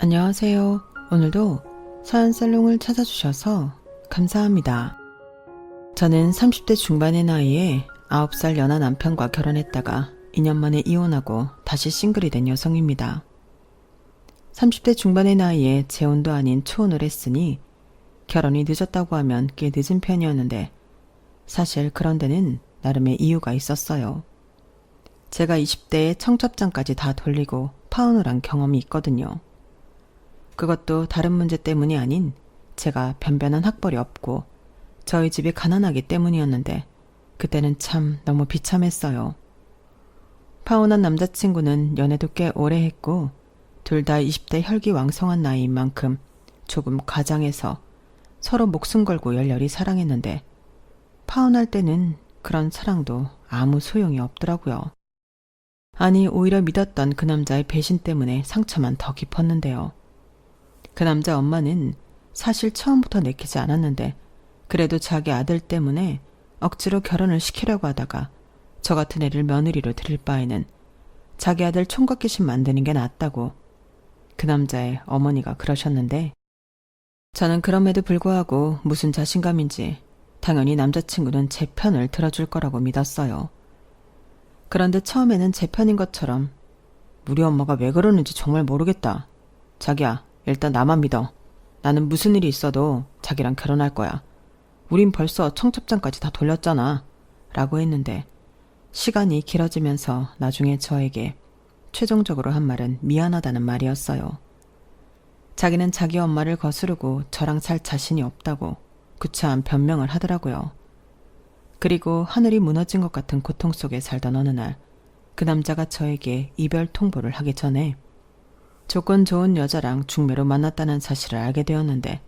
안녕하세요. 오늘도 사연살롱을 찾아주셔서 감사합니다. 저는 30대 중반의 나이에 9살 연하 남편과 결혼했다가 2년 만에 이혼하고 다시 싱글이 된 여성입니다. 30대 중반의 나이에 재혼도 아닌 초혼을 했으니 결혼이 늦었다고 하면 꽤 늦은 편이었는데 사실 그런 데는 나름의 이유가 있었어요. 제가 20대에 청첩장까지 다 돌리고 파혼을 한 경험이 있거든요. 그것도 다른 문제 때문이 아닌 제가 변변한 학벌이 없고 저희 집이 가난하기 때문이었는데 그때는 참 너무 비참했어요. 파혼한 남자친구는 연애도 꽤 오래 했고 둘 다 20대 혈기왕성한 나이인 만큼 조금 과장해서 서로 목숨 걸고 열렬히 사랑했는데 파혼할 때는 그런 사랑도 아무 소용이 없더라고요. 아니 오히려 믿었던 그 남자의 배신 때문에 상처만 더 깊었는데요. 그 남자 엄마는 사실 처음부터 내키지 않았는데 그래도 자기 아들 때문에 억지로 결혼을 시키려고 하다가 저 같은 애를 며느리로 들일 바에는 자기 아들 총각 귀신 만드는 게 낫다고 그 남자의 어머니가 그러셨는데 저는 그럼에도 불구하고 무슨 자신감인지 당연히 남자친구는 제 편을 들어줄 거라고 믿었어요. 그런데 처음에는 제 편인 것처럼 우리 엄마가 왜 그러는지 정말 모르겠다. 자기야. 일단 나만 믿어. 나는 무슨 일이 있어도 자기랑 결혼할 거야. 우린 벌써 청첩장까지 다 돌렸잖아. 라고 했는데 시간이 길어지면서 나중에 저에게 최종적으로 한 말은 미안하다는 말이었어요. 자기는 자기 엄마를 거스르고 저랑 살 자신이 없다고 구차한 변명을 하더라고요. 그리고 하늘이 무너진 것 같은 고통 속에 살던 어느 날 그 남자가 저에게 이별 통보를 하기 전에 조건 좋은 여자랑 중매로 만났다는 사실을 알게 되었는데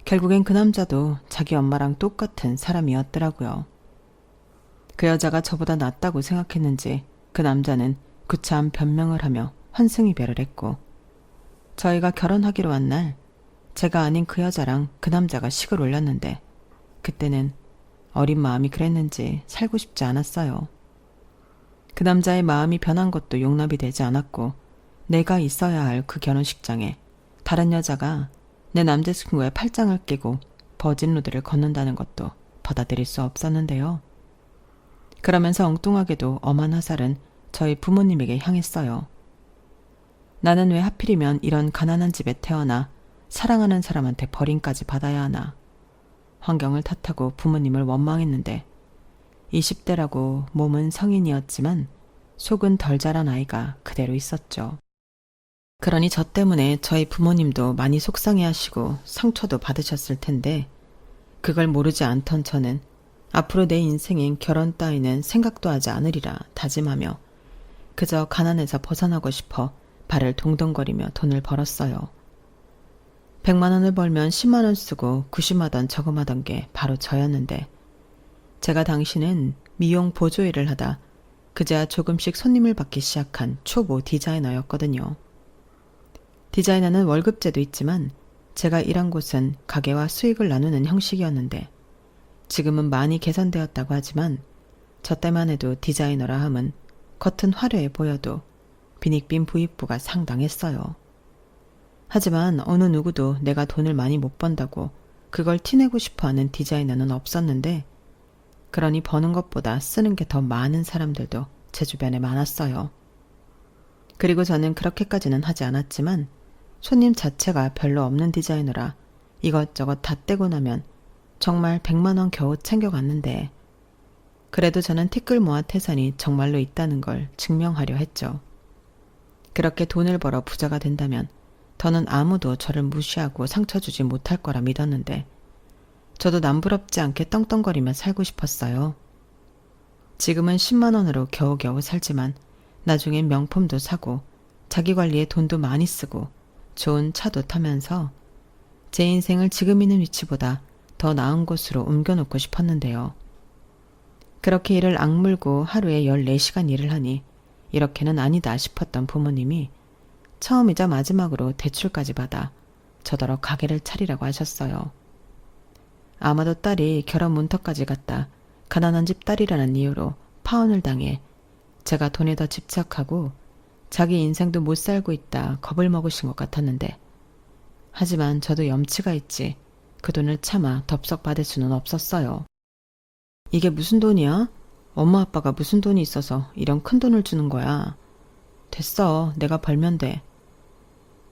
결국엔 그 남자도 자기 엄마랑 똑같은 사람이었더라고요. 그 여자가 저보다 낫다고 생각했는지 그 남자는 구차한 변명을 하며 환승이별을 했고 저희가 결혼하기로 한 날 제가 아닌 그 여자랑 그 남자가 식을 올렸는데 그때는 어린 마음이 그랬는지 살고 싶지 않았어요. 그 남자의 마음이 변한 것도 용납이 되지 않았고 내가 있어야 할 그 결혼식장에 다른 여자가 내 남자친구의 팔짱을 끼고 버진로드를 걷는다는 것도 받아들일 수 없었는데요. 그러면서 엉뚱하게도 엄한 화살은 저희 부모님에게 향했어요. 나는 왜 하필이면 이런 가난한 집에 태어나 사랑하는 사람한테 버림까지 받아야 하나. 환경을 탓하고 부모님을 원망했는데 20대라고 몸은 성인이었지만 속은 덜 자란 아이가 그대로 있었죠. 그러니 저 때문에 저희 부모님도 많이 속상해하시고 상처도 받으셨을 텐데 그걸 모르지 않던 저는 앞으로 내 인생엔 결혼 따위는 생각도 하지 않으리라 다짐하며 그저 가난에서 벗어나고 싶어 발을 동동거리며 돈을 벌었어요. 100만 원을 벌면 10만 원 쓰고 구심하던 저금하던 게 바로 저였는데 제가 당시는 미용 보조 일을 하다 그제야 조금씩 손님을 받기 시작한 초보 디자이너였거든요. 디자이너는 월급제도 있지만 제가 일한 곳은 가게와 수익을 나누는 형식이었는데 지금은 많이 개선되었다고 하지만 저 때만 해도 디자이너라 함은 겉은 화려해 보여도 빈익빈 부익부가 상당했어요. 하지만 어느 누구도 내가 돈을 많이 못 번다고 그걸 티내고 싶어하는 디자이너는 없었는데 그러니 버는 것보다 쓰는 게 더 많은 사람들도 제 주변에 많았어요. 그리고 저는 그렇게까지는 하지 않았지만 손님 자체가 별로 없는 디자이너라 이것저것 다 떼고 나면 정말 100만 원 겨우 챙겨갔는데 그래도 저는 티끌 모아 태산이 정말로 있다는 걸 증명하려 했죠. 그렇게 돈을 벌어 부자가 된다면 더는 아무도 저를 무시하고 상처 주지 못할 거라 믿었는데 저도 남부럽지 않게 떵떵거리며 살고 싶었어요. 지금은 10만 원으로 겨우겨우 살지만 나중엔 명품도 사고 자기 관리에 돈도 많이 쓰고 좋은 차도 타면서 제 인생을 지금 있는 위치보다 더 나은 곳으로 옮겨놓고 싶었는데요. 그렇게 일을 악물고 하루에 14시간 일을 하니 이렇게는 아니다 싶었던 부모님이 처음이자 마지막으로 대출까지 받아 저더러 가게를 차리라고 하셨어요. 아마도 딸이 결혼 문턱까지 갔다 가난한 집 딸이라는 이유로 파혼을 당해 제가 돈에 더 집착하고 자기 인생도 못 살고 있다 겁을 먹으신 것 같았는데, 하지만 저도 염치가 있지 그 돈을 차마 덥석 받을 수는 없었어요. 이게 무슨 돈이야? 엄마 아빠가 무슨 돈이 있어서 이런 큰 돈을 주는 거야. 됐어, 내가 벌면 돼.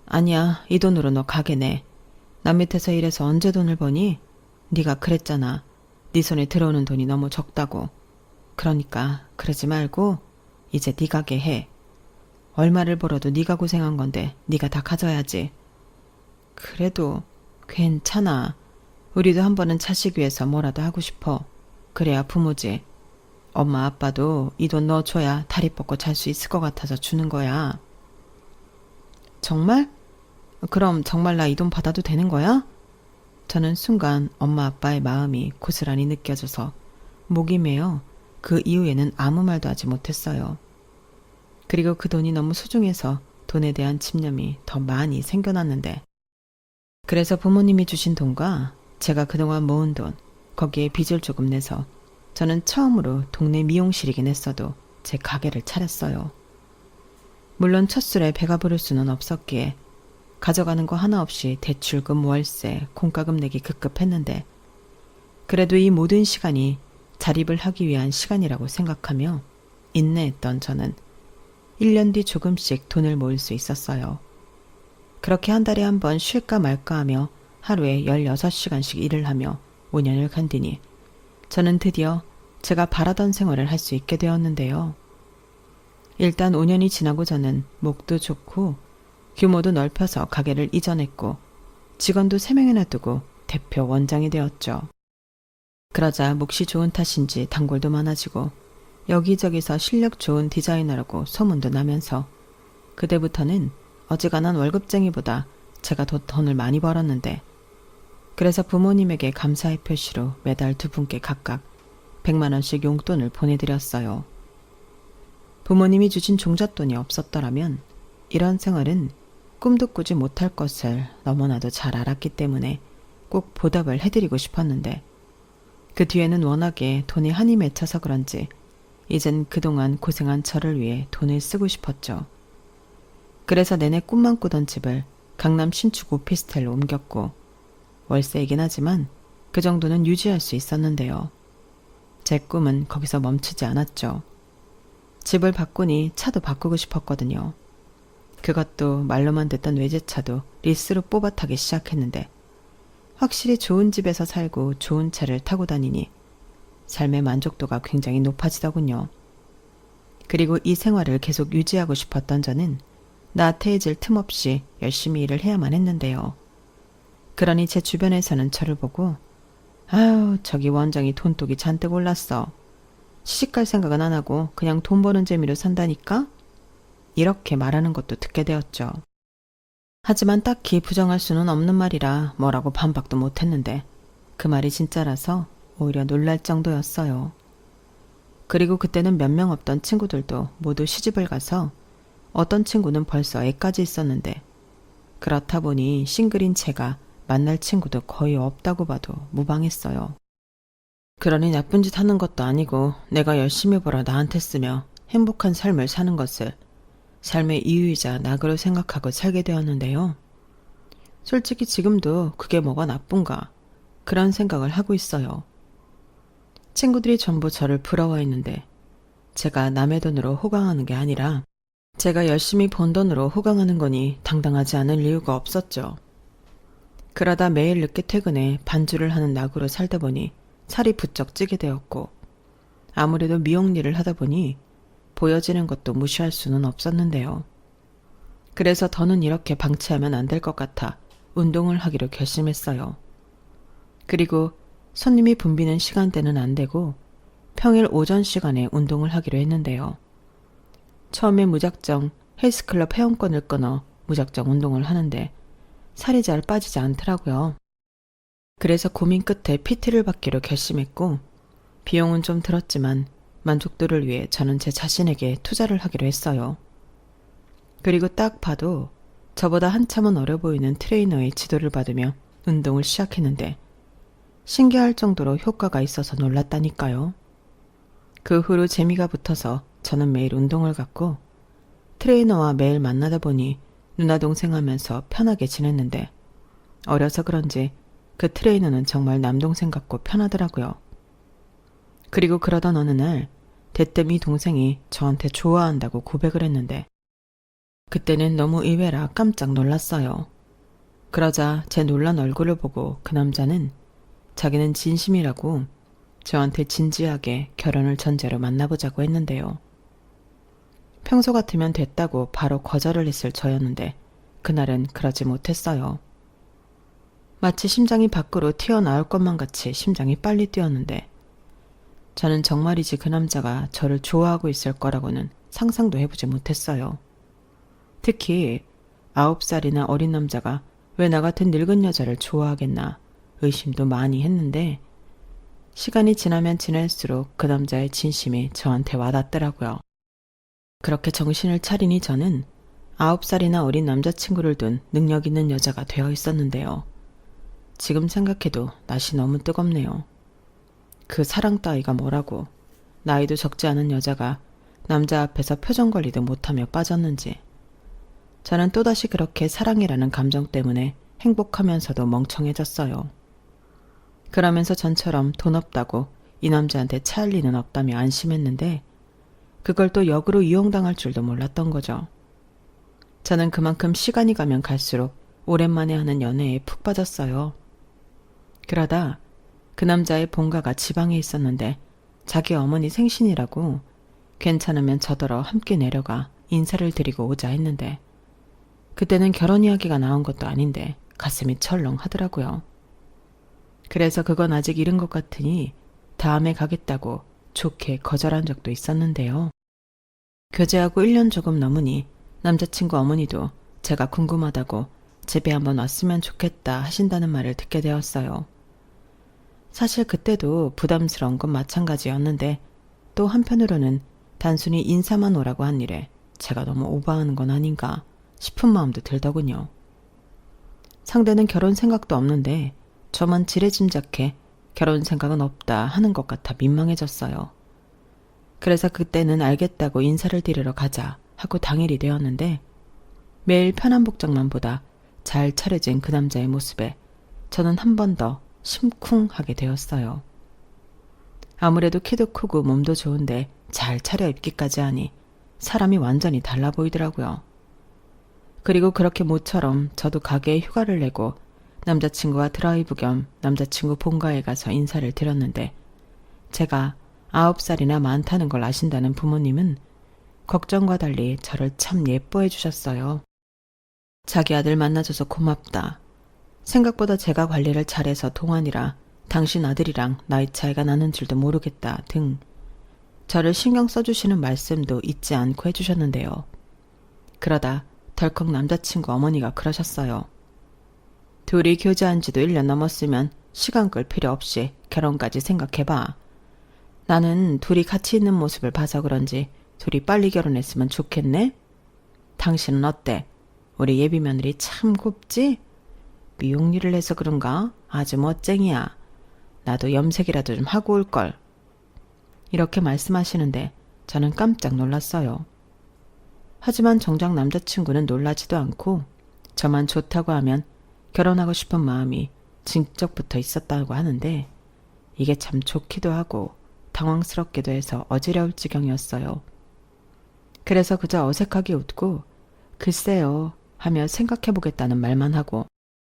아니야, 이 돈으로 너 가게 내. 남 밑에서 일해서 언제 돈을 버니? 네가 그랬잖아. 네 손에 들어오는 돈이 너무 적다고. 그러니까 그러지 말고 이제 네 가게 해. 얼마를 벌어도 네가 고생한 건데 네가 다 가져야지. 그래도 괜찮아. 우리도 한 번은 자식 위해서 뭐라도 하고 싶어. 그래야 부모지. 엄마 아빠도 이 돈 넣어줘야 다리 뻗고 잘 수 있을 것 같아서 주는 거야. 정말? 그럼 정말 나 이 돈 받아도 되는 거야? 저는 순간 엄마 아빠의 마음이 고스란히 느껴져서 목이 메어 그 이후에는 아무 말도 하지 못했어요. 그리고 그 돈이 너무 소중해서 돈에 대한 집념이 더 많이 생겨났는데, 그래서 부모님이 주신 돈과 제가 그동안 모은 돈, 거기에 빚을 조금 내서 저는 처음으로 동네 미용실이긴 했어도 제 가게를 차렸어요. 물론 첫술에 배가 부를 수는 없었기에 가져가는 거 하나 없이 대출금, 월세, 공과금 내기 급급했는데, 그래도 이 모든 시간이 자립을 하기 위한 시간이라고 생각하며 인내했던 저는 1년 뒤 조금씩 돈을 모을 수 있었어요. 그렇게 한 달에 한 번 쉴까 말까 하며 하루에 16시간씩 일을 하며 5년을 간뒤니 저는 드디어 제가 바라던 생활을 할 수 있게 되었는데요. 일단 5년이 지나고 저는 목도 좋고 규모도 넓혀서 가게를 이전했고 직원도 3명이나 두고 대표 원장이 되었죠. 그러자 몫이 좋은 탓인지 단골도 많아지고 여기저기서 실력 좋은 디자이너라고 소문도 나면서 그때부터는 어지간한 월급쟁이보다 제가 더 돈을 많이 벌었는데, 그래서 부모님에게 감사의 표시로 매달 2분께 각각 100만 원씩 용돈을 보내드렸어요. 부모님이 주신 종잣돈이 없었더라면 이런 생활은 꿈도 꾸지 못할 것을 너무나도 잘 알았기 때문에 꼭 보답을 해드리고 싶었는데, 그 뒤에는 워낙에 돈이 한이 맺혀서 그런지 이젠 그동안 고생한 저를 위해 돈을 쓰고 싶었죠. 그래서 내내 꿈만 꾸던 집을 강남 신축 오피스텔로 옮겼고, 월세이긴 하지만 그 정도는 유지할 수 있었는데요. 제 꿈은 거기서 멈추지 않았죠. 집을 바꾸니 차도 바꾸고 싶었거든요. 그것도 말로만 듣던 외제차도 리스로 뽑아 타기 시작했는데, 확실히 좋은 집에서 살고 좋은 차를 타고 다니니 삶의 만족도가 굉장히 높아지더군요. 그리고 이 생활을 계속 유지하고 싶었던 저는 나태해질 틈 없이 열심히 일을 해야만 했는데요. 그러니 제 주변에서는 저를 보고 아유, 저기 원장이 돈독이 잔뜩 올랐어. 시집갈 생각은 안 하고 그냥 돈 버는 재미로 산다니까? 이렇게 말하는 것도 듣게 되었죠. 하지만 딱히 부정할 수는 없는 말이라 뭐라고 반박도 못했는데 그 말이 진짜라서 오히려 놀랄 정도였어요. 그리고 그때는 몇 명 없던 친구들도 모두 시집을 가서 어떤 친구는 벌써 애까지 있었는데, 그렇다 보니 싱글인 제가 만날 친구도 거의 없다고 봐도 무방했어요. 그러니 나쁜 짓 하는 것도 아니고 내가 열심히 벌어 나한테 쓰며 행복한 삶을 사는 것을 삶의 이유이자 낙으로 생각하고 살게 되었는데요. 솔직히 지금도 그게 뭐가 나쁜가 그런 생각을 하고 있어요. 친구들이 전부 저를 부러워했는데 제가 남의 돈으로 호강하는 게 아니라 제가 열심히 번 돈으로 호강하는 거니 당당하지 않을 이유가 없었죠. 그러다 매일 늦게 퇴근해 반주를 하는 낙으로 살다 보니 살이 부쩍 찌게 되었고, 아무래도 미용 일을 하다 보니 보여지는 것도 무시할 수는 없었는데요. 그래서 더는 이렇게 방치하면 안 될 것 같아 운동을 하기로 결심했어요. 그리고 손님이 붐비는 시간대는 안 되고 평일 오전 시간에 운동을 하기로 했는데요. 처음에 무작정 헬스클럽 회원권을 끊어 무작정 운동을 하는데 살이 잘 빠지지 않더라고요. 그래서 고민 끝에 PT를 받기로 결심했고, 비용은 좀 들었지만 만족도를 위해 저는 제 자신에게 투자를 하기로 했어요. 그리고 딱 봐도 저보다 한참은 어려 보이는 트레이너의 지도를 받으며 운동을 시작했는데 신기할 정도로 효과가 있어서 놀랐다니까요. 그 후로 재미가 붙어서 저는 매일 운동을 갔고, 트레이너와 매일 만나다 보니 누나 동생 하면서 편하게 지냈는데 어려서 그런지 그 트레이너는 정말 남동생 같고 편하더라고요. 그리고 그러던 어느 날 대뜸 이 동생이 저한테 좋아한다고 고백을 했는데 그때는 너무 의외라 깜짝 놀랐어요. 그러자 제 놀란 얼굴을 보고 그 남자는 자기는 진심이라고 저한테 진지하게 결혼을 전제로 만나보자고 했는데요. 평소 같으면 됐다고 바로 거절을 했을 저였는데 그날은 그러지 못했어요. 마치 심장이 밖으로 튀어나올 것만 같이 심장이 빨리 뛰었는데 저는 정말이지 그 남자가 저를 좋아하고 있을 거라고는 상상도 해보지 못했어요. 특히 9살이나 어린 남자가 왜 나 같은 늙은 여자를 좋아하겠나 의심도 많이 했는데 시간이 지나면 지날수록 그 남자의 진심이 저한테 와닿더라고요. 그렇게 정신을 차리니 저는 9살이나 어린 남자친구를 둔 능력 있는 여자가 되어 있었는데요. 지금 생각해도 낯이 너무 뜨겁네요. 그 사랑 따위가 뭐라고 나이도 적지 않은 여자가 남자 앞에서 표정 관리도 못하며 빠졌는지 저는 또다시 그렇게 사랑이라는 감정 때문에 행복하면서도 멍청해졌어요. 그러면서 전처럼 돈 없다고 이 남자한테 차일 리는 없다며 안심했는데 그걸 또 역으로 이용당할 줄도 몰랐던 거죠. 저는 그만큼 시간이 가면 갈수록 오랜만에 하는 연애에 푹 빠졌어요. 그러다 그 남자의 본가가 지방에 있었는데 자기 어머니 생신이라고 괜찮으면 저더러 함께 내려가 인사를 드리고 오자 했는데 그때는 결혼 이야기가 나온 것도 아닌데 가슴이 철렁하더라고요. 그래서 그건 아직 이른 것 같으니 다음에 가겠다고 좋게 거절한 적도 있었는데요. 교제하고 1년 조금 넘으니 남자친구 어머니도 제가 궁금하다고 집에 한번 왔으면 좋겠다 하신다는 말을 듣게 되었어요. 사실 그때도 부담스러운 건 마찬가지였는데 또 한편으로는 단순히 인사만 오라고 한 일에 제가 너무 오버하는 건 아닌가 싶은 마음도 들더군요. 상대는 결혼 생각도 없는데 저만 지레짐작해 결혼 생각은 없다 하는 것 같아 민망해졌어요. 그래서 그때는 알겠다고 인사를 드리러 가자 하고 당일이 되었는데 매일 편한 복장만 보다 잘 차려진 그 남자의 모습에 저는 한 번 더 심쿵하게 되었어요. 아무래도 키도 크고 몸도 좋은데 잘 차려입기까지 하니 사람이 완전히 달라 보이더라고요. 그리고 그렇게 모처럼 저도 가게에 휴가를 내고 남자친구와 드라이브 겸 남자친구 본가에 가서 인사를 드렸는데 제가 9살이나 많다는 걸 아신다는 부모님은 걱정과 달리 저를 참 예뻐해 주셨어요. 자기 아들 만나줘서 고맙다. 생각보다 제가 관리를 잘해서 동안이라 당신 아들이랑 나이 차이가 나는 줄도 모르겠다 등 저를 신경 써주시는 말씀도 잊지 않고 해주셨는데요. 그러다 덜컥 남자친구 어머니가 그러셨어요. 둘이 교제한 지도 1년 넘었으면 시간 끌 필요 없이 결혼까지 생각해봐. 나는 둘이 같이 있는 모습을 봐서 그런지 둘이 빨리 결혼했으면 좋겠네? 당신은 어때? 우리 예비 며느리 참 곱지? 미용 일을 해서 그런가? 아주 멋쟁이야. 나도 염색이라도 좀 하고 올걸. 이렇게 말씀하시는데 저는 깜짝 놀랐어요. 하지만 정작 남자친구는 놀라지도 않고 저만 좋다고 하면 결혼하고 싶은 마음이 진적부터 있었다고 하는데 이게 참 좋기도 하고 당황스럽기도 해서 어지러울 지경이었어요. 그래서 그저 어색하게 웃고 글쎄요 하며 생각해보겠다는 말만 하고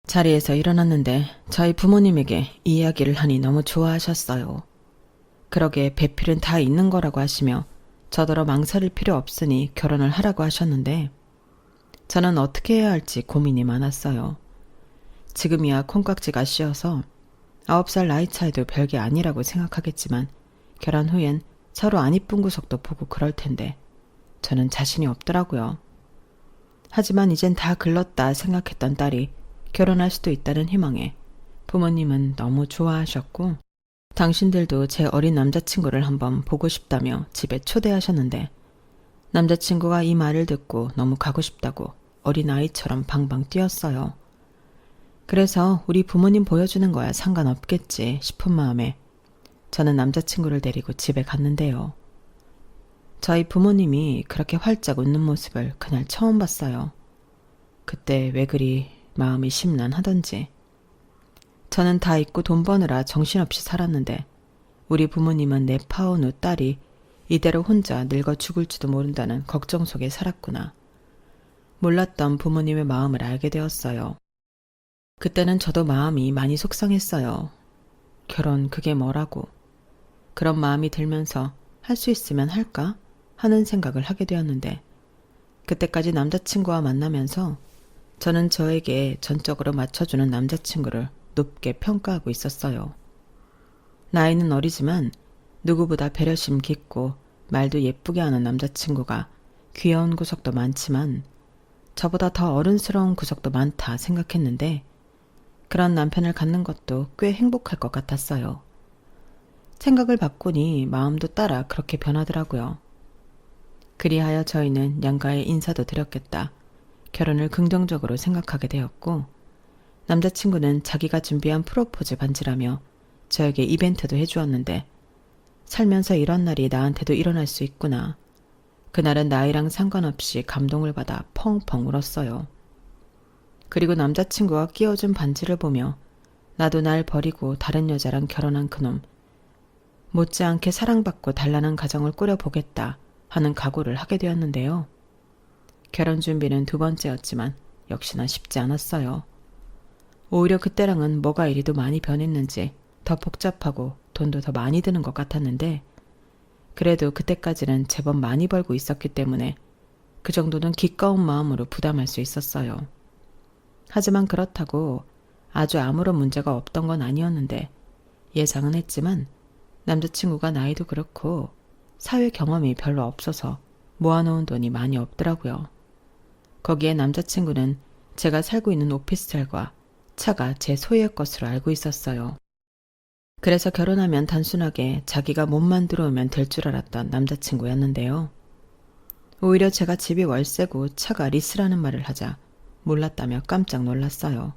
자리에서 일어났는데 저희 부모님에게 이 이야기를 하니 너무 좋아하셨어요. 그러게 배필은 다 있는 거라고 하시며 저더러 망설일 필요 없으니 결혼을 하라고 하셨는데 저는 어떻게 해야 할지 고민이 많았어요. 지금이야 콩깍지가 씌어서 9살 나이 차이도 별게 아니라고 생각하겠지만 결혼 후엔 서로 안 이쁜 구석도 보고 그럴 텐데 저는 자신이 없더라고요. 하지만 이젠 다 글렀다 생각했던 딸이 결혼할 수도 있다는 희망에 부모님은 너무 좋아하셨고 당신들도 제 어린 남자친구를 한번 보고 싶다며 집에 초대하셨는데 남자친구가 이 말을 듣고 너무 가고 싶다고 어린아이처럼 방방 뛰었어요. 그래서 우리 부모님 보여주는 거야 상관없겠지 싶은 마음에 저는 남자친구를 데리고 집에 갔는데요. 저희 부모님이 그렇게 활짝 웃는 모습을 그날 처음 봤어요. 그때 왜 그리 마음이 심란하던지. 저는 다 잊고 돈 버느라 정신없이 살았는데 우리 부모님은 내 파온 후 딸이 이대로 혼자 늙어 죽을지도 모른다는 걱정 속에 살았구나. 몰랐던 부모님의 마음을 알게 되었어요. 그때는 저도 마음이 많이 속상했어요. 결혼 그게 뭐라고. 그런 마음이 들면서 할 수 있으면 할까 하는 생각을 하게 되었는데 그때까지 남자친구와 만나면서 저는 저에게 전적으로 맞춰주는 남자친구를 높게 평가하고 있었어요. 나이는 어리지만 누구보다 배려심 깊고 말도 예쁘게 하는 남자친구가 귀여운 구석도 많지만 저보다 더 어른스러운 구석도 많다 생각했는데 그런 남편을 갖는 것도 꽤 행복할 것 같았어요. 생각을 바꾸니 마음도 따라 그렇게 변하더라고요. 그리하여 저희는 양가에 인사도 드렸겠다. 결혼을 긍정적으로 생각하게 되었고 남자친구는 자기가 준비한 프로포즈 반지라며 저에게 이벤트도 해주었는데 살면서 이런 날이 나한테도 일어날 수 있구나. 그날은 나이랑 상관없이 감동을 받아 펑펑 울었어요. 그리고 남자친구가 끼워준 반지를 보며 나도 날 버리고 다른 여자랑 결혼한 그놈 못지않게 사랑받고 단란한 가정을 꾸려보겠다 하는 각오를 하게 되었는데요. 결혼 준비는 2번째였지만 역시나 쉽지 않았어요. 오히려 그때랑은 뭐가 이리도 많이 변했는지 더 복잡하고 돈도 더 많이 드는 것 같았는데 그래도 그때까지는 제법 많이 벌고 있었기 때문에 그 정도는 기꺼운 마음으로 부담할 수 있었어요. 하지만 그렇다고 아주 아무런 문제가 없던 건 아니었는데 예상은 했지만 남자친구가 나이도 그렇고 사회 경험이 별로 없어서 모아놓은 돈이 많이 없더라고요. 거기에 남자친구는 제가 살고 있는 오피스텔과 차가 제 소유의 것으로 알고 있었어요. 그래서 결혼하면 단순하게 자기가 몸만 들어오면 될 줄 알았던 남자친구였는데요. 오히려 제가 집이 월세고 차가 리스라는 말을 하자 몰랐다며 깜짝 놀랐어요.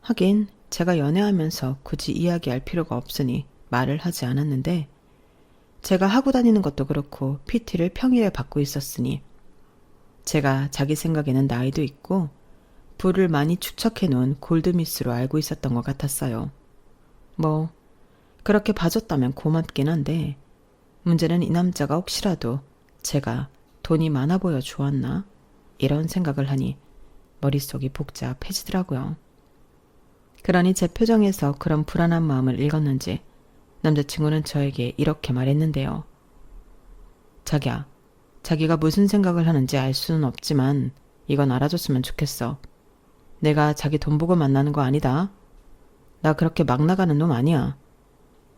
하긴 제가 연애하면서 굳이 이야기할 필요가 없으니 말을 하지 않았는데 제가 하고 다니는 것도 그렇고 PT를 평일에 받고 있었으니 제가 자기 생각에는 나이도 있고 부를 많이 축적해 놓은 골드미스로 알고 있었던 것 같았어요. 뭐 그렇게 봐줬다면 고맙긴 한데 문제는 이 남자가 혹시라도 제가 돈이 많아 보여 좋았나? 이런 생각을 하니 머릿속이 복잡해지더라고요. 그러니 제 표정에서 그런 불안한 마음을 읽었는지 남자친구는 저에게 이렇게 말했는데요. 자기야, 자기가 무슨 생각을 하는지 알 수는 없지만 이건 알아줬으면 좋겠어. 내가 자기 돈 보고 만나는 거 아니다. 나 그렇게 막 나가는 놈 아니야.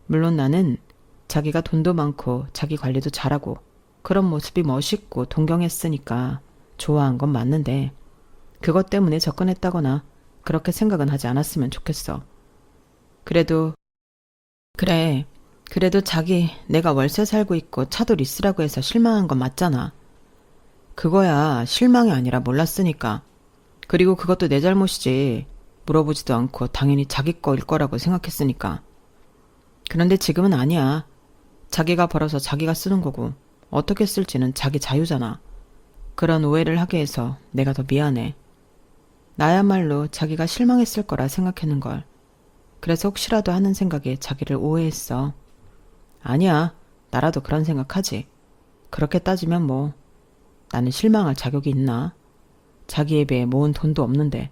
물론 나는 자기가 돈도 많고 자기 관리도 잘하고 그런 모습이 멋있고 동경했으니까 좋아한 건 맞는데 그것 때문에 접근했다거나 그렇게 생각은 하지 않았으면 좋겠어. 그래도 자기 내가 월세 살고 있고 차도 리스라고 해서 실망한 건 맞잖아. 그거야 실망이 아니라 몰랐으니까. 그리고 그것도 내 잘못이지. 물어보지도 않고 당연히 자기 거일 거라고 생각했으니까. 그런데 지금은 아니야. 자기가 벌어서 자기가 쓰는 거고 어떻게 쓸지는 자기 자유잖아. 그런 오해를 하게 해서 내가 더 미안해. 나야말로 자기가 실망했을 거라 생각했는걸. 그래서 혹시라도 하는 생각에 자기를 오해했어. 아니야. 나라도 그런 생각하지. 그렇게 따지면 뭐 나는 실망할 자격이 있나? 자기에 비해 모은 돈도 없는데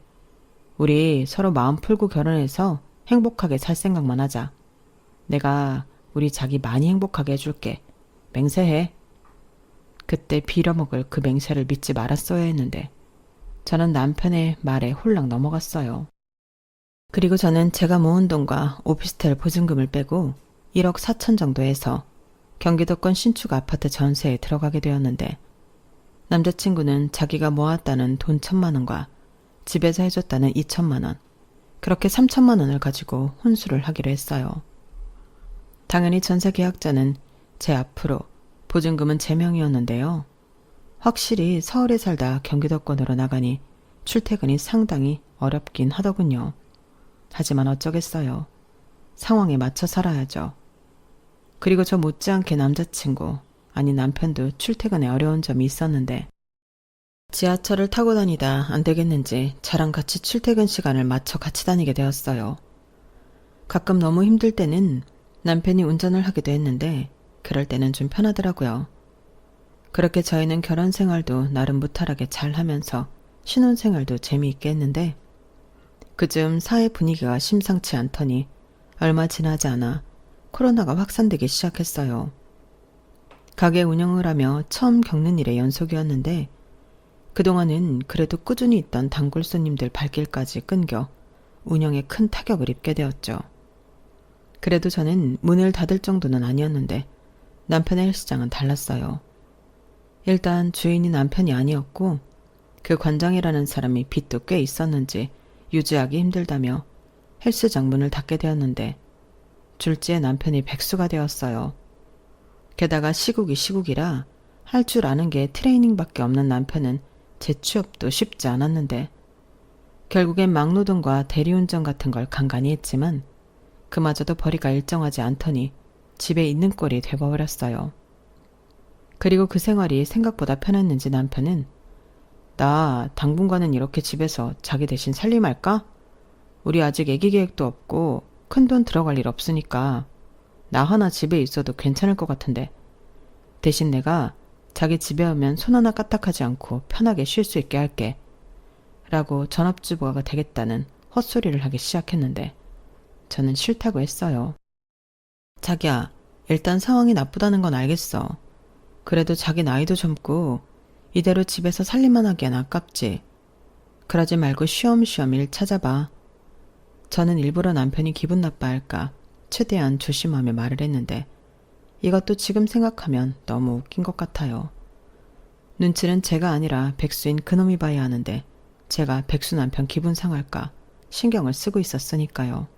우리 서로 마음 풀고 결혼해서 행복하게 살 생각만 하자. 내가 우리 자기 많이 행복하게 해줄게. 맹세해. 그때 빌어먹을 그 맹세를 믿지 말았어야 했는데 저는 남편의 말에 홀랑 넘어갔어요. 그리고 저는 제가 모은 돈과 오피스텔 보증금을 빼고 1억 4천 정도 해서 경기도권 신축 아파트 전세에 들어가게 되었는데 남자친구는 자기가 모았다는 돈 1,000만 원과 집에서 해줬다는 2천만 원, 그렇게 3천만 원을 가지고 혼수를 하기로 했어요. 당연히 전세 계약자는 제 앞으로, 보증금은 제 명이었는데요. 확실히 서울에 살다 경기도권으로 나가니 출퇴근이 상당히 어렵긴 하더군요. 하지만 어쩌겠어요. 상황에 맞춰 살아야죠. 그리고 저 못지않게 남자친구, 아니 남편도 출퇴근에 어려운 점이 있었는데 지하철을 타고 다니다 안 되겠는지 저랑 같이 출퇴근 시간을 맞춰 같이 다니게 되었어요. 가끔 너무 힘들 때는 남편이 운전을 하기도 했는데 그럴 때는 좀 편하더라고요. 그렇게 저희는 결혼 생활도 나름 무탈하게 잘 하면서 신혼 생활도 재미있게 했는데 그즈음 사회 분위기가 심상치 않더니 얼마 지나지 않아 코로나가 확산되기 시작했어요. 가게 운영을 하며 처음 겪는 일의 연속이었는데 그동안은 그래도 꾸준히 있던 단골 손님들 발길까지 끊겨 운영에 큰 타격을 입게 되었죠. 그래도 저는 문을 닫을 정도는 아니었는데 남편의 헬스장은 달랐어요. 일단 주인이 남편이 아니었고 그 관장이라는 사람이 빚도 꽤 있었는지 유지하기 힘들다며 헬스장 문을 닫게 되었는데 줄지에 남편이 백수가 되었어요. 게다가 시국이 시국이라 할 줄 아는 게 트레이닝밖에 없는 남편은 재취업도 쉽지 않았는데 결국엔 막노동과 대리운전 같은 걸 간간히 했지만 그마저도 벌이가 일정하지 않더니 집에 있는 꼴이 돼버렸어요. 그리고 그 생활이 생각보다 편했는지 남편은 나 당분간은 이렇게 집에서 자기 대신 살림할까? 우리 아직 애기 계획도 없고 큰돈 들어갈 일 없으니까 나 하나 집에 있어도 괜찮을 것 같은데 대신 내가 자기 집에 오면 손 하나 까딱하지 않고 편하게 쉴 수 있게 할게 라고 전업주부가 되겠다는 헛소리를 하기 시작했는데 저는 싫다고 했어요. 자기야, 일단 상황이 나쁘다는 건 알겠어. 그래도 자기 나이도 젊고 이대로 집에서 살림만 하기엔 아깝지. 그러지 말고 쉬엄쉬엄 일 찾아봐. 저는 일부러 남편이 기분 나빠할까 최대한 조심하며 말을 했는데 이것도 지금 생각하면 너무 웃긴 것 같아요. 눈치는 제가 아니라 백수인 그놈이 봐야 하는데 제가 백수 남편 기분 상할까 신경을 쓰고 있었으니까요.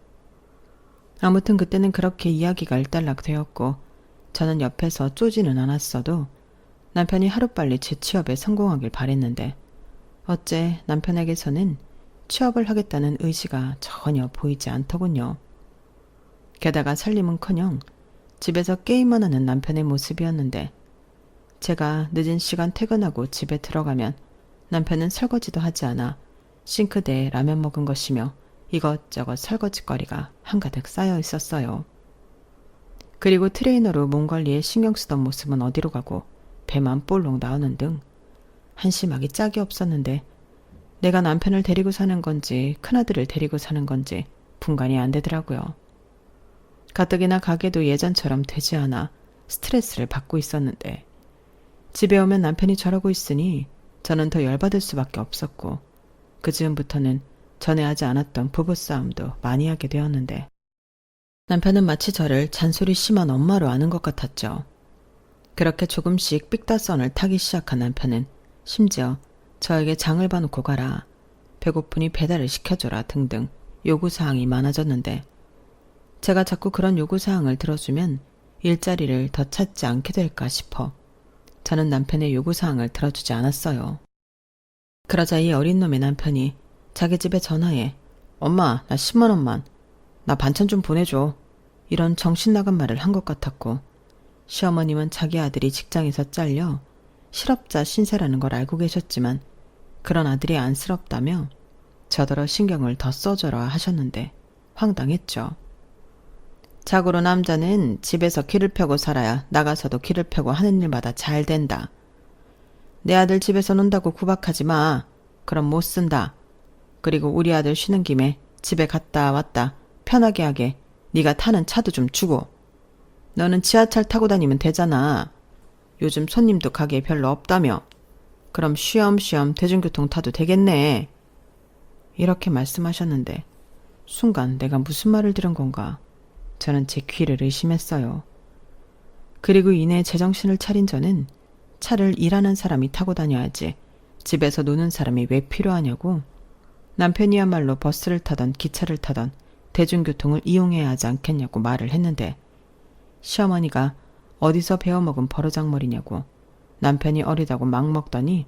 아무튼 그때는 그렇게 이야기가 일단락 되었고 저는 옆에서 쪼지는 않았어도 남편이 하루빨리 재취업에 성공하길 바랬는데 어째 남편에게서는 취업을 하겠다는 의지가 전혀 보이지 않더군요. 게다가 살림은커녕 집에서 게임만 하는 남편의 모습이었는데 제가 늦은 시간 퇴근하고 집에 들어가면 남편은 설거지도 하지 않아 싱크대에 라면 먹은 것이며 이것저것 설거지거리가 한가득 쌓여 있었어요. 그리고 트레이너로 몸 관리에 신경 쓰던 모습은 어디로 가고 배만 볼록 나오는 등 한심하기 짝이 없었는데 내가 남편을 데리고 사는 건지 큰아들을 데리고 사는 건지 분간이 안 되더라고요. 가뜩이나 가게도 예전처럼 되지 않아 스트레스를 받고 있었는데 집에 오면 남편이 저러고 있으니 저는 더 열받을 수밖에 없었고 그 즈음부터는 전에 하지 않았던 부부싸움도 많이 하게 되었는데 남편은 마치 저를 잔소리 심한 엄마로 아는 것 같았죠. 그렇게 조금씩 삑다선을 타기 시작한 남편은 심지어 저에게 장을 봐놓고 가라, 배고프니 배달을 시켜줘라 등등 요구사항이 많아졌는데 제가 자꾸 그런 요구사항을 들어주면 일자리를 더 찾지 않게 될까 싶어 저는 남편의 요구사항을 들어주지 않았어요. 그러자 이 어린 놈의 남편이 자기 집에 전화해 엄마 나 10만 원만 나 반찬 좀 보내줘 이런 정신 나간 말을 한 것 같았고 시어머님은 자기 아들이 직장에서 잘려 실업자 신세라는 걸 알고 계셨지만 그런 아들이 안쓰럽다며 저더러 신경을 더 써줘라 하셨는데 황당했죠. 자고로 남자는 집에서 길을 펴고 살아야 나가서도 길을 펴고 하는 일마다 잘 된다. 내 아들 집에서 논다고 구박하지 마. 그럼 못 쓴다. 그리고 우리 아들 쉬는 김에 집에 갔다 왔다 편하게 하게 네가 타는 차도 좀 주고. 너는 지하철 타고 다니면 되잖아. 요즘 손님도 가게에 별로 없다며. 그럼 쉬엄쉬엄 대중교통 타도 되겠네. 이렇게 말씀하셨는데 순간 내가 무슨 말을 들은 건가. 저는 제 귀를 의심했어요. 그리고 이내 제정신을 차린 저는 차를 일하는 사람이 타고 다녀야지 집에서 노는 사람이 왜 필요하냐고 남편이야말로 버스를 타던 기차를 타던 대중교통을 이용해야 하지 않겠냐고 말을 했는데 시어머니가 어디서 배워먹은 버르장머리냐고 남편이 어리다고 막 먹더니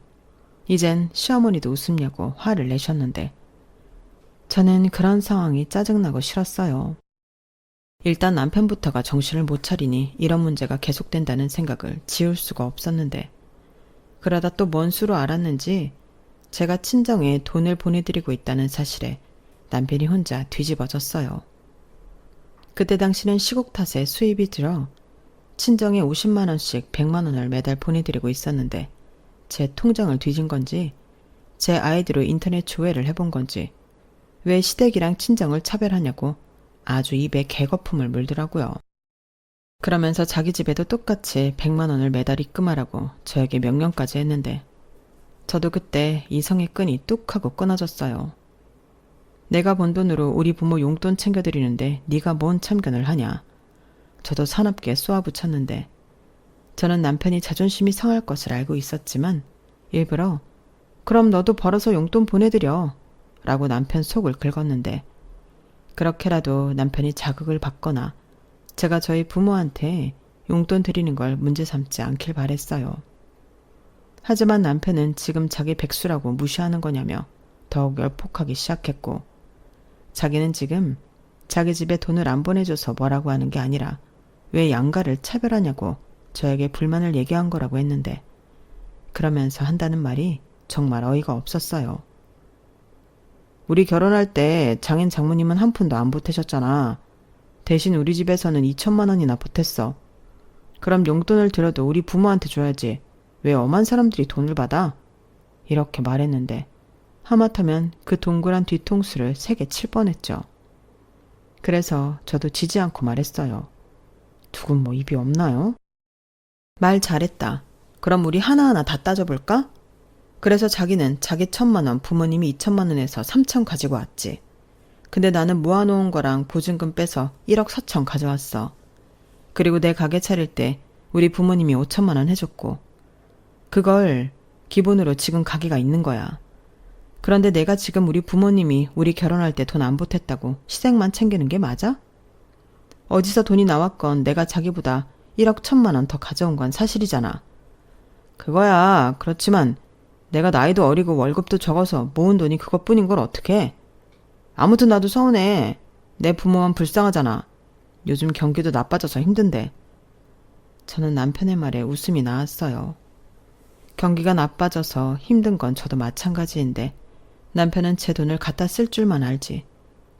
이젠 시어머니도 웃음냐고 화를 내셨는데 저는 그런 상황이 짜증나고 싫었어요. 일단 남편부터가 정신을 못 차리니 이런 문제가 계속된다는 생각을 지울 수가 없었는데, 그러다 또 뭔 수로 알았는지 제가 친정에 돈을 보내드리고 있다는 사실에 남편이 혼자 뒤집어졌어요. 그때 당시는 시국 탓에 수입이 들어 친정에 50만 원씩 100만 원을 매달 보내드리고 있었는데, 제 통장을 뒤진 건지 제 아이디로 인터넷 조회를 해본 건지 왜 시댁이랑 친정을 차별하냐고 아주 입에 개거품을 물더라고요. 그러면서 자기 집에도 똑같이 100만 원을 매달 입금하라고 저에게 명령까지 했는데, 저도 그때 이성의 끈이 뚝 하고 끊어졌어요. 내가 번 돈으로 우리 부모 용돈 챙겨드리는데 네가 뭔 참견을 하냐. 저도 사납게 쏘아붙였는데, 저는 남편이 자존심이 상할 것을 알고 있었지만 일부러 그럼 너도 벌어서 용돈 보내드려 라고 남편 속을 긁었는데, 그렇게라도 남편이 자극을 받거나 제가 저희 부모한테 용돈 드리는 걸 문제 삼지 않길 바랬어요. 하지만 남편은 지금 자기 백수라고 무시하는 거냐며 더욱 열폭하기 시작했고, 자기는 지금 자기 집에 돈을 안 보내줘서 뭐라고 하는 게 아니라 왜 양가를 차별하냐고 저에게 불만을 얘기한 거라고 했는데, 그러면서 한다는 말이 정말 어이가 없었어요. 우리 결혼할 때 장인 장모님은 한 푼도 안 보태셨잖아. 대신 우리 집에서는 2천만 원이나 보탰어. 그럼 용돈을 들여도 우리 부모한테 줘야지. 왜 엄한 사람들이 돈을 받아? 이렇게 말했는데, 하마터면 그 동그란 뒤통수를 3개 칠 뻔했죠. 그래서 저도 지지 않고 말했어요. 두분 뭐 입이 없나요? 말 잘했다. 그럼 우리 하나하나 다 따져볼까? 그래서 자기는 자기 1,000만 원, 부모님이 2천만 원에서 3천 가지고 왔지. 근데 나는 모아놓은 거랑 보증금 빼서 1억 4천 가져왔어. 그리고 내 가게 차릴 때 우리 부모님이 5천만 원 해줬고, 그걸 기본으로 지금 가게가 있는 거야. 그런데 내가 지금 우리 부모님이 우리 결혼할 때 돈 안 보탰다고 시댁만 챙기는 게 맞아? 어디서 돈이 나왔건 내가 자기보다 1억 1천만 원 더 가져온 건 사실이잖아. 그거야. 그렇지만 내가 나이도 어리고 월급도 적어서 모은 돈이 그것뿐인 걸 어떡해. 아무튼 나도 서운해. 내 부모만 불쌍하잖아. 요즘 경기도 나빠져서 힘든데. 저는 남편의 말에 웃음이 나왔어요. 경기가 나빠져서 힘든 건 저도 마찬가지인데, 남편은 제 돈을 갖다 쓸 줄만 알지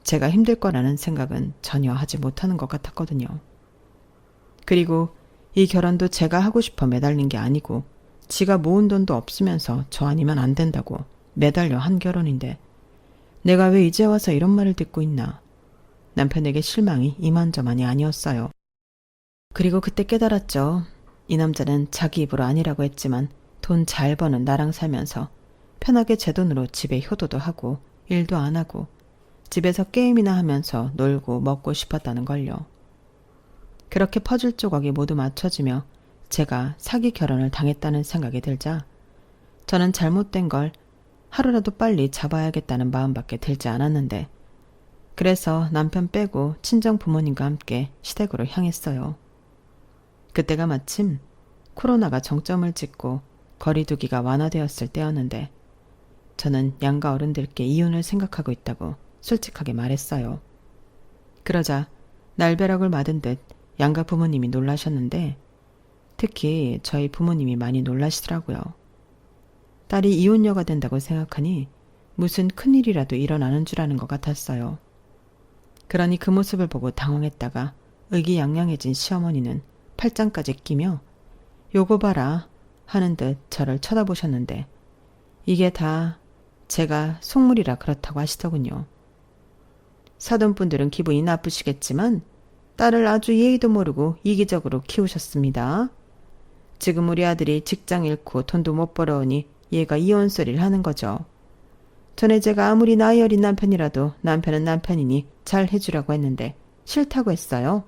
제가 힘들 거라는 생각은 전혀 하지 못하는 것 같았거든요. 그리고 이 결혼도 제가 하고 싶어 매달린 게 아니고 지가 모은 돈도 없으면서 저 아니면 안 된다고 매달려 한 결혼인데, 내가 왜 이제 와서 이런 말을 듣고 있나. 남편에게 실망이 이만저만이 아니었어요. 그리고 그때 깨달았죠. 이 남자는 자기 입으로 아니라고 했지만 돈 잘 버는 나랑 살면서 편하게 제 돈으로 집에 효도도 하고 일도 안 하고 집에서 게임이나 하면서 놀고 먹고 싶었다는 걸요. 그렇게 퍼즐 조각이 모두 맞춰지며 제가 사기 결혼을 당했다는 생각이 들자 저는 잘못된 걸 하루라도 빨리 잡아야겠다는 마음밖에 들지 않았는데, 그래서 남편 빼고 친정 부모님과 함께 시댁으로 향했어요. 그때가 마침 코로나가 정점을 찍고 거리두기가 완화되었을 때였는데, 저는 양가 어른들께 이혼을 생각하고 있다고 솔직하게 말했어요. 그러자 날벼락을 맞은 듯 양가 부모님이 놀라셨는데, 특히 저희 부모님이 많이 놀라시더라고요. 딸이 이혼녀가 된다고 생각하니 무슨 큰일이라도 일어나는 줄 아는 것 같았어요. 그러니 그 모습을 보고 당황했다가 의기양양해진 시어머니는 팔짱까지 끼며 요거 봐라 하는 듯 저를 쳐다보셨는데, 이게 다 제가 속물이라 그렇다고 하시더군요. 사돈분들은 기분이 나쁘시겠지만 딸을 아주 예의도 모르고 이기적으로 키우셨습니다. 지금 우리 아들이 직장 잃고 돈도 못 벌어오니 얘가 이혼 소리를 하는 거죠. 전에 제가 아무리 나이 어린 남편이라도 남편은 남편이니 잘 해주라고 했는데 싫다고 했어요.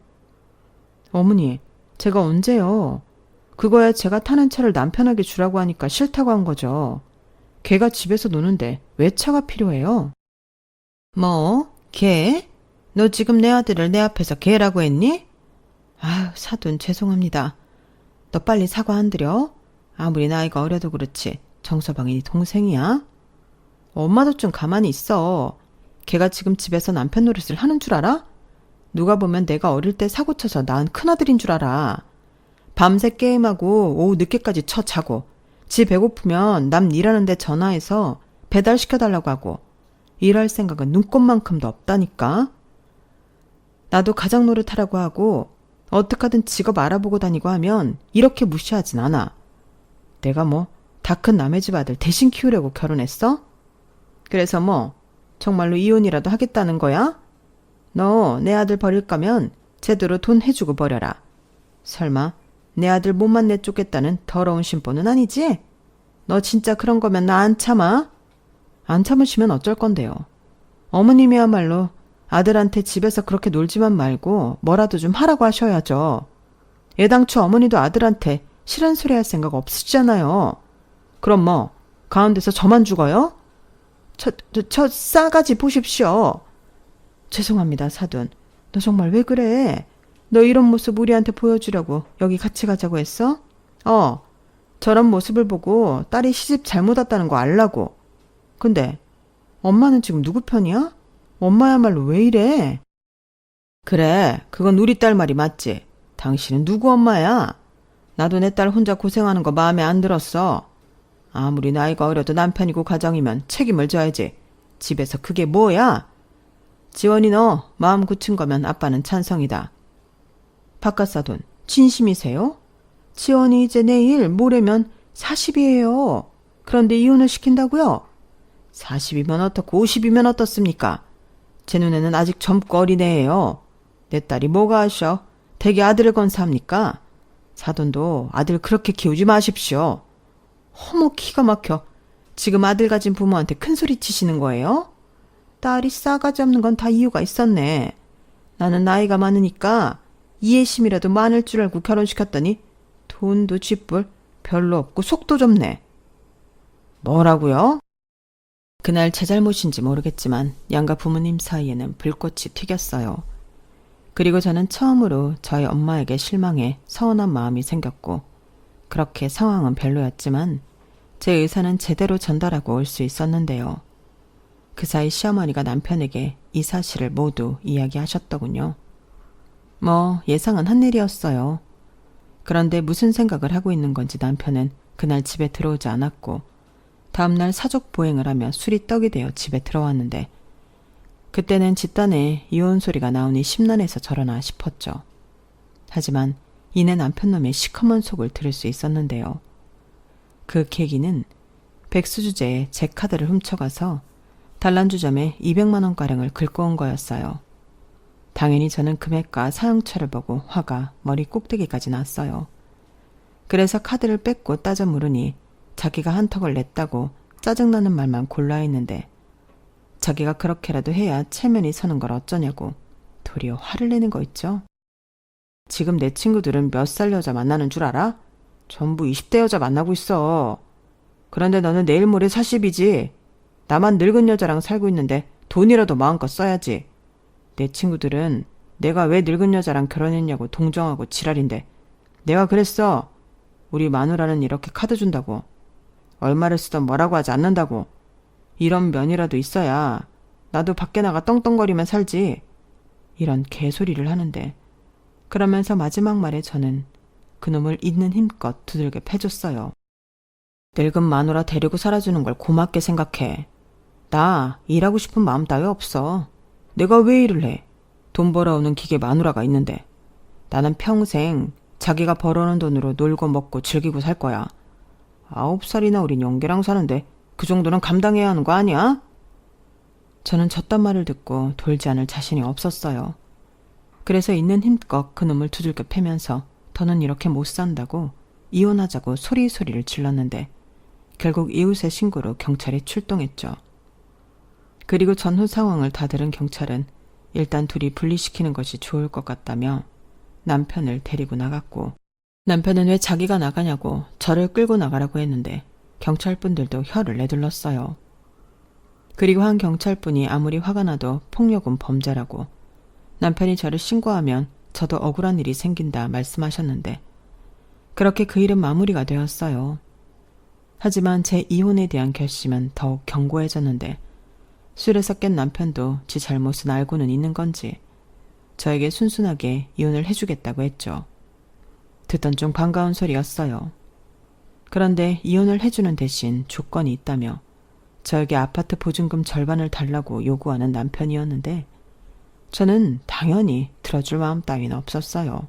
어머니, 제가 언제요? 그거야 제가 타는 차를 남편에게 주라고 하니까 싫다고 한 거죠. 걔가 집에서 노는데 왜 차가 필요해요? 뭐? 걔? 너 지금 내 아들을 내 앞에서 걔라고 했니? 아유, 사돈 죄송합니다. 너 빨리 사과 안 드려? 아무리 나이가 어려도 그렇지 정서방이 동생이야? 엄마도 좀 가만히 있어. 걔가 지금 집에서 남편 노릇을 하는 줄 알아? 누가 보면 내가 어릴 때 사고쳐서 낳은 큰아들인 줄 알아. 밤새 게임하고 오후 늦게까지 자고 지 배고프면 남 일하는데 전화해서 배달시켜달라고 하고 일할 생각은 눈꼽만큼도 없다니까. 나도 가장 노릇하라고 하고 어떻게 하든 직업 알아보고 다니고 하면 이렇게 무시하진 않아. 내가 뭐 다 큰 남의 집 아들 대신 키우려고 결혼했어? 그래서 뭐 정말로 이혼이라도 하겠다는 거야? 너 내 아들 버릴 거면 제대로 돈 해주고 버려라. 설마 내 아들 몸만 내쫓겠다는 더러운 심보는 아니지? 너 진짜 그런 거면 나 안 참아? 안 참으시면 어쩔 건데요. 어머님이야말로 아들한테 집에서 그렇게 놀지만 말고 뭐라도 좀 하라고 하셔야죠. 애당초 어머니도 아들한테 싫은 소리 할 생각 없으시잖아요. 그럼 뭐 가운데서 저만 죽어요? 저 싸가지 보십시오. 죄송합니다, 사돈. 너 정말 왜 그래? 너 이런 모습 우리한테 보여주려고 여기 같이 가자고 했어? 저런 모습을 보고 딸이 시집 잘못 왔다는 거 알라고. 근데 엄마는 지금 누구 편이야? 엄마야말로 왜 이래? 그래, 그건 우리 딸 말이 맞지. 당신은 누구 엄마야? 나도 내 딸 혼자 고생하는 거 마음에 안 들었어. 아무리 나이가 어려도 남편이고 가정이면 책임을 져야지. 집에서 그게 뭐야? 지원이 너 마음 굳힌 거면 아빠는 찬성이다. 바깥사돈, 진심이세요? 지원이 이제 내일 모레면 40이에요. 그런데 이혼을 시킨다고요? 40이면 어떻고 50이면 어떻습니까? 제 눈에는 아직 젊고 어린애예요. 내 딸이 뭐가 하셔? 대개 아들을 건사합니까? 사돈도 아들 그렇게 키우지 마십시오. 어머, 기가 막혀. 지금 아들 가진 부모한테 큰소리 치시는 거예요? 딸이 싸가지 없는 건 다 이유가 있었네. 나는 나이가 많으니까 이해심이라도 많을 줄 알고 결혼시켰더니 돈도 쥐뿔 별로 없고 속도 좁네. 뭐라고요? 그날 제 잘못인지 모르겠지만 양가 부모님 사이에는 불꽃이 튀겼어요. 그리고 저는 처음으로 저희 엄마에게 실망해 서운한 마음이 생겼고 그렇게 상황은 별로였지만 제 의사는 제대로 전달하고 올 수 있었는데요. 그 사이 시어머니가 남편에게 이 사실을 모두 이야기하셨더군요. 뭐 예상은 한 일이었어요. 그런데 무슨 생각을 하고 있는 건지 남편은 그날 집에 들어오지 않았고 다음날 사족 보행을 하며 술이 떡이 되어 집에 들어왔는데 그때는 집단에 이혼 소리가 나오니 심란해서 저러나 싶었죠. 하지만 이내 남편놈의 시커먼 속을 들을 수 있었는데요. 그 계기는 백수주제에 제 카드를 훔쳐가서 단란주점에 200만 원가량을 긁고 온 거였어요. 당연히 저는 금액과 사용처를 보고 화가 머리 꼭대기까지 났어요. 그래서 카드를 뺏고 따져 물으니 자기가 한턱을 냈다고 짜증나는 말만 골라 했는데 자기가 그렇게라도 해야 체면이 서는 걸 어쩌냐고 도리어 화를 내는 거 있죠. 지금 내 친구들은 몇 살 여자 만나는 줄 알아? 전부 20대 여자 만나고 있어. 그런데 너는 내일 모레 40이지. 나만 늙은 여자랑 살고 있는데 돈이라도 마음껏 써야지. 내 친구들은 내가 왜 늙은 여자랑 결혼했냐고 동정하고 지랄인데 내가 그랬어. 우리 마누라는 이렇게 카드 준다고. 얼마를 쓰던 뭐라고 하지 않는다고. 이런 면이라도 있어야 나도 밖에 나가 떵떵거리면 살지. 이런 개소리를 하는데 그러면서 마지막 말에 저는 그놈을 있는 힘껏 두들겨 패줬어요. 늙은 마누라 데리고 살아주는 걸 고맙게 생각해. 나 일하고 싶은 마음 따위 없어. 내가 왜 일을 해? 돈 벌어오는 기계 마누라가 있는데. 나는 평생 자기가 벌어오는 돈으로 놀고 먹고 즐기고 살 거야. 9살이나 어린 영계랑 사는데 그 정도는 감당해야 하는 거 아니야? 저는 저딴 말을 듣고 돌지 않을 자신이 없었어요. 그래서 있는 힘껏 그놈을 두들겨 패면서 더는 이렇게 못 산다고 이혼하자고 소리소리를 질렀는데 결국 이웃의 신고로 경찰이 출동했죠. 그리고 전후 상황을 다 들은 경찰은 일단 둘이 분리시키는 것이 좋을 것 같다며 남편을 데리고 나갔고 남편은 왜 자기가 나가냐고 저를 끌고 나가라고 했는데 경찰분들도 혀를 내둘렀어요. 그리고 한 경찰분이 아무리 화가 나도 폭력은 범죄라고 남편이 저를 신고하면 저도 억울한 일이 생긴다 말씀하셨는데 그렇게 그 일은 마무리가 되었어요. 하지만 제 이혼에 대한 결심은 더욱 견고해졌는데 술에서 깬 남편도 지 잘못은 알고는 있는 건지 저에게 순순하게 이혼을 해주겠다고 했죠. 듣던 중 반가운 소리였어요. 그런데 이혼을 해주는 대신 조건이 있다며 저에게 아파트 보증금 절반을 달라고 요구하는 남편이었는데 저는 당연히 들어줄 마음 따위는 없었어요.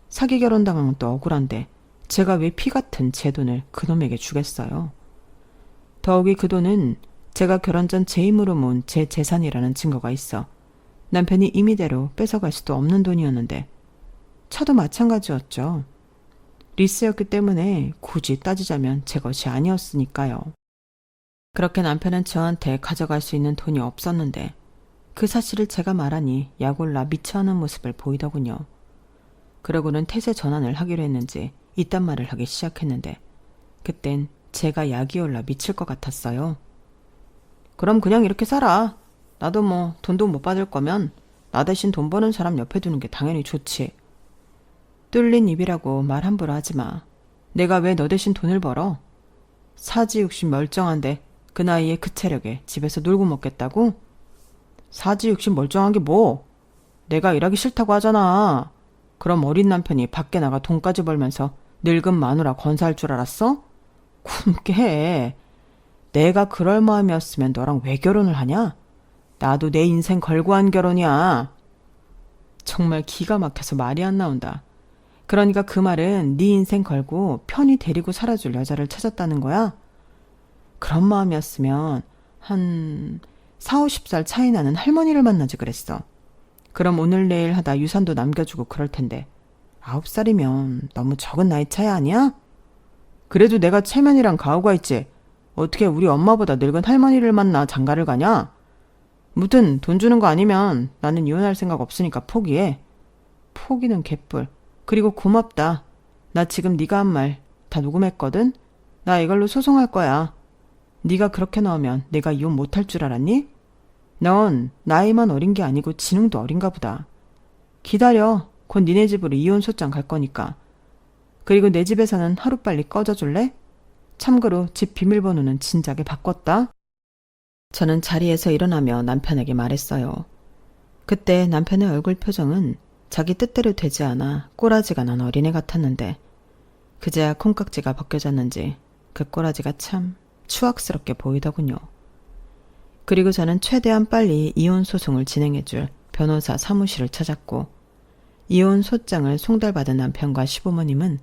사기 결혼당한 건 또 억울한데 제가 왜 피 같은 제 돈을 그놈에게 주겠어요. 더욱이 그 돈은 제가 결혼 전 제 힘으로 모은 제 재산이라는 증거가 있어 남편이 임의대로 뺏어갈 수도 없는 돈이었는데 차도 마찬가지였죠. 리스였기 때문에 굳이 따지자면 제 것이 아니었으니까요. 그렇게 남편은 저한테 가져갈 수 있는 돈이 없었는데 그 사실을 제가 말하니 약올라 미쳐하는 모습을 보이더군요. 그러고는 태세 전환을 하기로 했는지 이딴 말을 하기 시작했는데 그땐 제가 약이 올라 미칠 것 같았어요. 그럼 그냥 이렇게 살아. 나도 뭐 돈도 못 받을 거면 나 대신 돈 버는 사람 옆에 두는 게 당연히 좋지. 뚫린 입이라고 말 함부로 하지 마. 내가 왜 너 대신 돈을 벌어? 사지육신 멀쩡한데 그 나이에 그 체력에 집에서 놀고 먹겠다고? 사지육신 멀쩡한 게 뭐? 내가 일하기 싫다고 하잖아. 그럼 어린 남편이 밖에 나가 돈까지 벌면서 늙은 마누라 건사할 줄 알았어? 굶게 해. 내가 그럴 마음이었으면 너랑 왜 결혼을 하냐? 나도 내 인생 걸고 한 결혼이야. 정말 기가 막혀서 말이 안 나온다. 그러니까 그 말은 네 인생 걸고 편히 데리고 살아줄 여자를 찾았다는 거야? 그런 마음이었으면 한 40, 50살 차이 나는 할머니를 만나지 그랬어. 그럼 오늘 내일 하다 유산도 남겨주고 그럴 텐데 9살이면 너무 적은 나이 차이 아니야? 그래도 내가 체면이랑 가오가 있지. 어떻게 우리 엄마보다 늙은 할머니를 만나 장가를 가냐? 무튼 돈 주는 거 아니면 나는 이혼할 생각 없으니까 포기해. 포기는 개뿔. 그리고 고맙다. 나 지금 네가 한 말 다 녹음했거든? 나 이걸로 소송할 거야. 네가 그렇게 나오면 내가 이혼 못할 줄 알았니? 넌 나이만 어린 게 아니고 지능도 어린가 보다. 기다려. 곧 니네 집으로 이혼 소장 갈 거니까. 그리고 내 집에서는 하루빨리 꺼져줄래? 참고로 집 비밀번호는 진작에 바꿨다. 저는 자리에서 일어나며 남편에게 말했어요. 그때 남편의 얼굴 표정은 자기 뜻대로 되지 않아 꼬라지가 난 어린애 같았는데 그제야 콩깍지가 벗겨졌는지 그 꼬라지가 참 추악스럽게 보이더군요. 그리고 저는 최대한 빨리 이혼 소송을 진행해줄 변호사 사무실을 찾았고 이혼 소장을 송달받은 남편과 시부모님은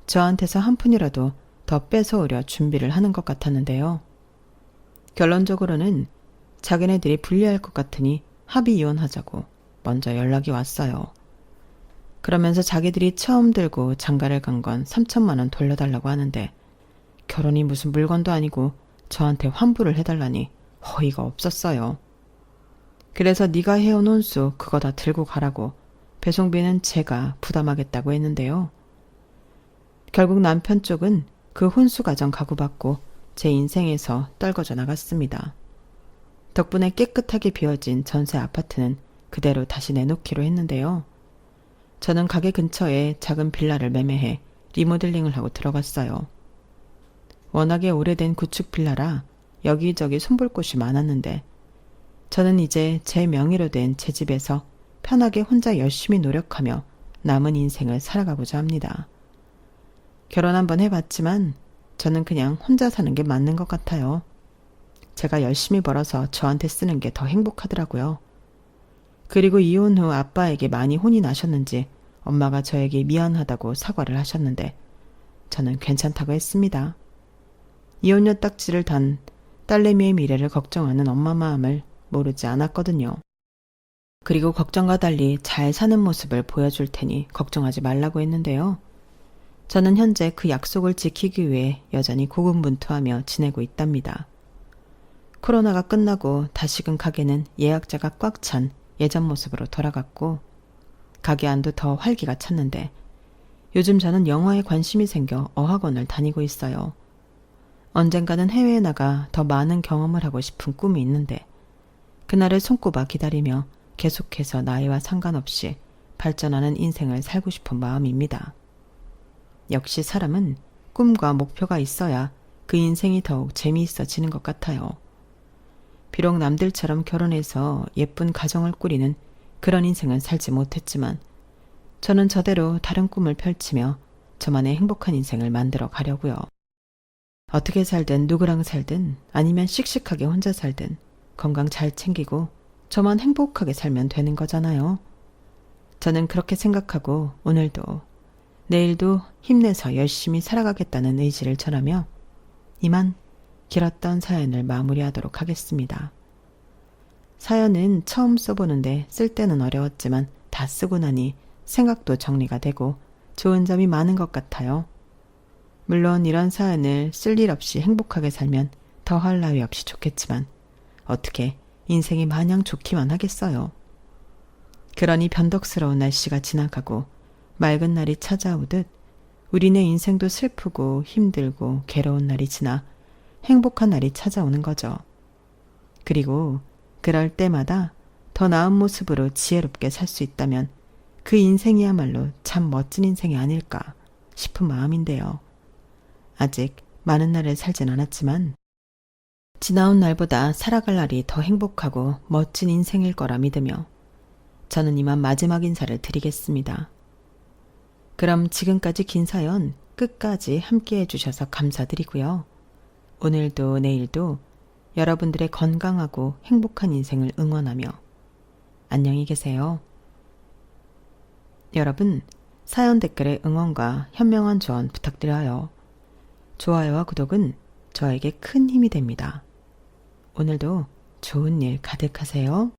저한테서 한 푼이라도 더 뺏어오려 준비를 하는 것 같았는데요. 결론적으로는 자기네들이 불리할 것 같으니 합의 이혼하자고 먼저 연락이 왔어요. 그러면서 자기들이 처음 들고 장가를 간 건 3천만 원 돌려달라고 하는데 결혼이 무슨 물건도 아니고 저한테 환불을 해달라니 어이가 없었어요. 그래서 네가 해온 혼수 그거 다 들고 가라고 배송비는 제가 부담하겠다고 했는데요. 결국 남편 쪽은 그 혼수 가정 가구받고 제 인생에서 떨궈져 나갔습니다. 덕분에 깨끗하게 비워진 전세 아파트는 그대로 다시 내놓기로 했는데요. 저는 가게 근처에 작은 빌라를 매매해 리모델링을 하고 들어갔어요. 워낙에 오래된 구축 빌라라 여기저기 손볼 곳이 많았는데 저는 이제 제 명의로 된 제 집에서 편하게 혼자 열심히 노력하며 남은 인생을 살아가고자 합니다. 결혼 한번 해봤지만 저는 그냥 혼자 사는 게 맞는 것 같아요. 제가 열심히 벌어서 저한테 쓰는 게 더 행복하더라고요. 그리고 이혼 후 아빠에게 많이 혼이 나셨는지 엄마가 저에게 미안하다고 사과를 하셨는데 저는 괜찮다고 했습니다. 이혼녀 딱지를 단 딸내미의 미래를 걱정하는 엄마 마음을 모르지 않았거든요. 그리고 걱정과 달리 잘 사는 모습을 보여줄 테니 걱정하지 말라고 했는데요. 저는 현재 그 약속을 지키기 위해 여전히 고군분투하며 지내고 있답니다. 코로나가 끝나고 다시금 가게는 예약자가 꽉 찬 예전 모습으로 돌아갔고 가게 안도 더 활기가 찼는데 요즘 저는 영화에 관심이 생겨 어학원을 다니고 있어요. 언젠가는 해외에 나가 더 많은 경험을 하고 싶은 꿈이 있는데 그날을 손꼽아 기다리며 계속해서 나이와 상관없이 발전하는 인생을 살고 싶은 마음입니다. 역시 사람은 꿈과 목표가 있어야 그 인생이 더욱 재미있어지는 것 같아요. 비록 남들처럼 결혼해서 예쁜 가정을 꾸리는 그런 인생은 살지 못했지만 저는 저대로 다른 꿈을 펼치며 저만의 행복한 인생을 만들어 가려고요. 어떻게 살든 누구랑 살든 아니면 씩씩하게 혼자 살든 건강 잘 챙기고 저만 행복하게 살면 되는 거잖아요. 저는 그렇게 생각하고 오늘도 내일도 힘내서 열심히 살아가겠다는 의지를 전하며 이만 길었던 사연을 마무리하도록 하겠습니다. 사연은 처음 써보는데 쓸 때는 어려웠지만 다 쓰고 나니 생각도 정리가 되고 좋은 점이 많은 것 같아요. 물론 이런 사연을 쓸 일 없이 행복하게 살면 더할 나위 없이 좋겠지만 어떻게 인생이 마냥 좋기만 하겠어요. 그러니 변덕스러운 날씨가 지나가고 맑은 날이 찾아오듯 우리네 인생도 슬프고 힘들고 괴로운 날이 지나 행복한 날이 찾아오는 거죠. 그리고 그럴 때마다 더 나은 모습으로 지혜롭게 살 수 있다면 그 인생이야말로 참 멋진 인생이 아닐까 싶은 마음인데요. 아직 많은 날을 살진 않았지만 지나온 날보다 살아갈 날이 더 행복하고 멋진 인생일 거라 믿으며 저는 이만 마지막 인사를 드리겠습니다. 그럼 지금까지 긴 사연 끝까지 함께 해주셔서 감사드리고요. 오늘도 내일도 여러분들의 건강하고 행복한 인생을 응원하며 안녕히 계세요. 여러분, 사연 댓글에 응원과 현명한 조언 부탁드려요. 좋아요와 구독은 저에게 큰 힘이 됩니다. 오늘도 좋은 일 가득하세요.